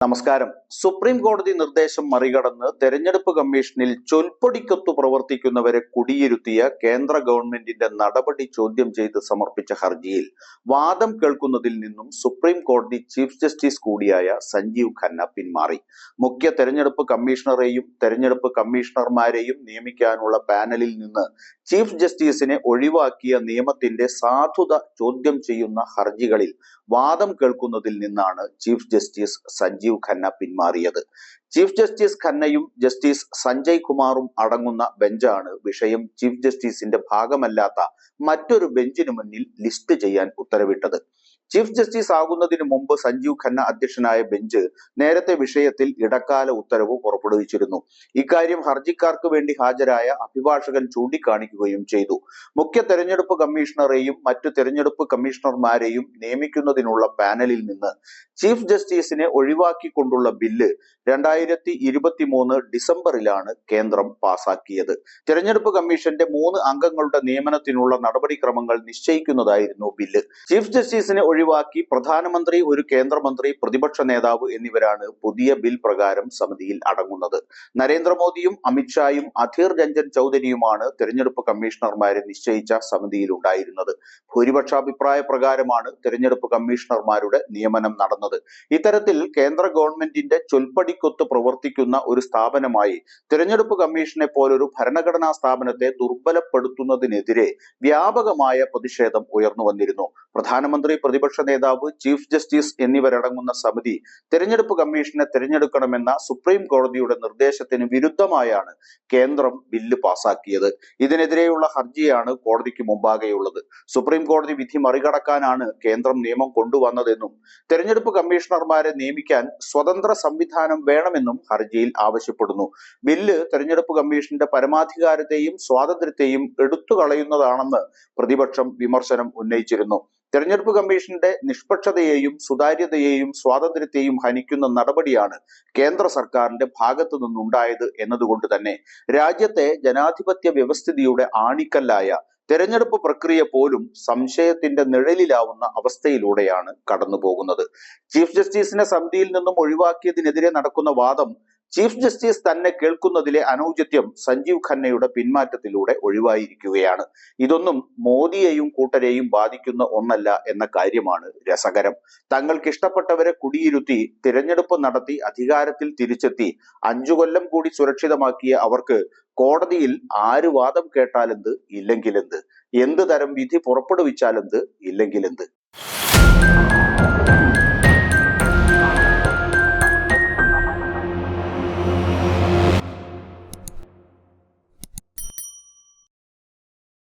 നമസ്കാരം. സുപ്രീം കോടതി നിർദ്ദേശം മറികടന്ന് തെരഞ്ഞെടുപ്പ് കമ്മീഷനിൽ ചൊൽപ്പൊടിക്കൊത്തു പ്രവർത്തിക്കുന്നവരെ കുടിയിരുത്തിയ കേന്ദ്ര ഗവൺമെന്റിന്റെ നടപടി ചോദ്യം ചെയ്ത് സമർപ്പിച്ച ഹർജിയിൽ വാദം കേൾക്കുന്നതിൽ നിന്നും സുപ്രീം കോടതി ചീഫ് ജസ്റ്റിസ് കൂടിയായ സഞ്ജീവ് ഖന്ന പിന്മാറി. മുഖ്യ തെരഞ്ഞെടുപ്പ് കമ്മീഷണറെയും തെരഞ്ഞെടുപ്പ് കമ്മീഷണർമാരെയും നിയമിക്കാനുള്ള പാനലിൽ നിന്ന് ചീഫ് ജസ്റ്റിസിനെ ഒഴിവാക്കിയ നിയമത്തിന്റെ സാധുത ചോദ്യം ചെയ്യുന്ന ഹർജികളിൽ വാദം കേൾക്കുന്നതിൽ നിന്നാണ് ചീഫ് ജസ്റ്റിസ് സഞ്ജീവ് ഖന്ന പിന്മാറിയത്. ചീഫ് ജസ്റ്റിസ് ഖന്നയും ജസ്റ്റിസ് സഞ്ജയ് കുമാറും അടങ്ങുന്ന ബെഞ്ചാണ് വിഷയം ചീഫ് ജസ്റ്റിസിന്റെ ഭാഗമല്ലാത്ത മറ്റൊരു ബെഞ്ചിന് മുന്നിൽ ലിസ്റ്റ് ചെയ്യാൻ ഉത്തരവിട്ടത്. ചീഫ് ജസ്റ്റിസ് ആകുന്നതിന് മുമ്പ് സഞ്ജീവ് ഖന്ന അധ്യക്ഷനായ ബെഞ്ച് നേരത്തെ വിഷയത്തിൽ ഇടക്കാല ഉത്തരവ് പുറപ്പെടുവിച്ചിരുന്നു. ഇക്കാര്യം ഹർജിക്കാർക്ക് വേണ്ടി ഹാജരായ അഭിഭാഷകൻ ചൂണ്ടിക്കാണിക്കുകയും ചെയ്തു. മുഖ്യ തെരഞ്ഞെടുപ്പ് കമ്മീഷണറെയും മറ്റു തെരഞ്ഞെടുപ്പ് കമ്മീഷണർമാരെയും നിയമിക്കുന്നതിനുള്ള പാനലിൽ നിന്ന് ചീഫ് ജസ്റ്റിസിനെ ഒഴിവാക്കിക്കൊണ്ടുള്ള ബില്ല് 2023 ഡിസംബറിലാണ് കേന്ദ്രം പാസാക്കിയത്. തെരഞ്ഞെടുപ്പ് കമ്മീഷന്റെ 3 അംഗങ്ങളുടെ നിയമനത്തിനുള്ള നടപടിക്രമങ്ങൾ നിശ്ചയിക്കുന്നതായിരുന്നു ബില്ല്. ചീഫ് ജസ്റ്റിസിനെ ഒഴിവാക്കി പ്രധാനമന്ത്രി, ഒരു കേന്ദ്രമന്ത്രി, പ്രതിപക്ഷ നേതാവ് എന്നിവരാണ് പുതിയ ബിൽ പ്രകാരം സമിതിയിൽ അടങ്ങുന്നത്. നരേന്ദ്രമോദിയും അമിത്ഷായും അധീർ രഞ്ജൻ ചൗധരിയുമാണ് തെരഞ്ഞെടുപ്പ് കമ്മീഷണർമാരെ നിശ്ചയിച്ച സമിതിയിൽ ഉണ്ടായിരുന്നത്. ഭൂരിപക്ഷാഭിപ്രായ പ്രകാരമാണ് തെരഞ്ഞെടുപ്പ് കമ്മീഷണർമാരുടെ നിയമനം നടന്നത്. ഇത്തരത്തിൽ കേന്ദ്ര ഗവൺമെന്റിന്റെ ചൊൽപ്പടിക്കൊത്ത് പ്രവർത്തിക്കുന്ന ഒരു സ്ഥാപനമായി തെരഞ്ഞെടുപ്പ് കമ്മീഷനെ പോലൊരു ഭരണഘടനാ സ്ഥാപനത്തെ ദുർബലപ്പെടുത്തുന്നതിനെതിരെ വ്യാപകമായ പ്രതിഷേധം ഉയർന്നു വന്നിരുന്നു. പ്രധാനമന്ത്രി, പ്രതിപക്ഷ നേതാവ്, ചീഫ് ജസ്റ്റിസ് എന്നിവരടങ്ങുന്ന സമിതി തെരഞ്ഞെടുപ്പ് കമ്മീഷനെ തിരഞ്ഞെടുക്കണമെന്ന സുപ്രീം കോടതിയുടെ നിർദ്ദേശത്തിന് വിരുദ്ധമായാണ് കേന്ദ്രം ബില്ല് പാസാക്കിയത്. ഇതിനെതിരെയുള്ള ഹർജിയാണ് കോടതിക്ക് മുമ്പാകെയുള്ളത്. സുപ്രീം കോടതി വിധി മറികടക്കാനാണ് കേന്ദ്രം നിയമം കൊണ്ടുവന്നതെന്നും തെരഞ്ഞെടുപ്പ് കമ്മീഷണർമാരെ നിയമിക്കാൻ സ്വതന്ത്ര സംവിധാനം വേണമെന്നും ഹർജിയിൽ ആവശ്യപ്പെടുന്നു. ബില്ല് തെരഞ്ഞെടുപ്പ് കമ്മീഷന്റെ പരമാധികാരത്തെയും സ്വാതന്ത്ര്യത്തെയും എടുത്തുകളയുന്നതാണെന്ന് പ്രതിപക്ഷം വിമർശനം ഉന്നയിച്ചിരുന്നു. തെരഞ്ഞെടുപ്പ് കമ്മീഷന്റെ നിഷ്പക്ഷതയെയും സുതാര്യതയെയും സ്വാതന്ത്ര്യത്തെയും ഹനിക്കുന്ന നടപടിയാണ് കേന്ദ്ര സർക്കാരിന്റെ ഭാഗത്തു നിന്നുണ്ടായത് എന്നതുകൊണ്ട് തന്നെ രാജ്യത്തെ ജനാധിപത്യ വ്യവസ്ഥിതിയുടെ ആണിക്കല്ലായ തെരഞ്ഞെടുപ്പ് പ്രക്രിയ പോലും സംശയത്തിന്റെ നിഴലിലാവുന്ന അവസ്ഥയിലൂടെയാണ് കടന്നുപോകുന്നത്. ചീഫ് ജസ്റ്റിസിനെ സമിതിയിൽ നിന്നും ഒഴിവാക്കിയതിനെതിരെ നടക്കുന്ന വാദം ചീഫ് ജസ്റ്റിസ് തന്നെ കേൾക്കുന്നതിലെ അനൗചിത്യം സഞ്ജീവ് ഖന്നയുടെ പിന്മാറ്റത്തിലൂടെ ഒഴിവായിരിക്കുകയാണ്. ഇതൊന്നും മോദിയെയും കൂട്ടരെയും ബാധിക്കുന്ന ഒന്നല്ല എന്ന കാര്യമാണ് രസകരം. തങ്ങൾക്ക് ഇഷ്ടപ്പെട്ടവരെ കുടിയിരുത്തി തിരഞ്ഞെടുപ്പ് നടത്തി അധികാരത്തിൽ തിരിച്ചെത്തി 5 കൊല്ലം കൂടി സുരക്ഷിതമാക്കിയ അവർക്ക് കോടതിയിൽ ആര് വാദം കേട്ടാലെന്ത്, ഇല്ലെങ്കിലെന്ത്, എന്ത് തരം വിധി പുറപ്പെടുവിച്ചാലെന്ത്, ഇല്ലെങ്കിലെന്ത്.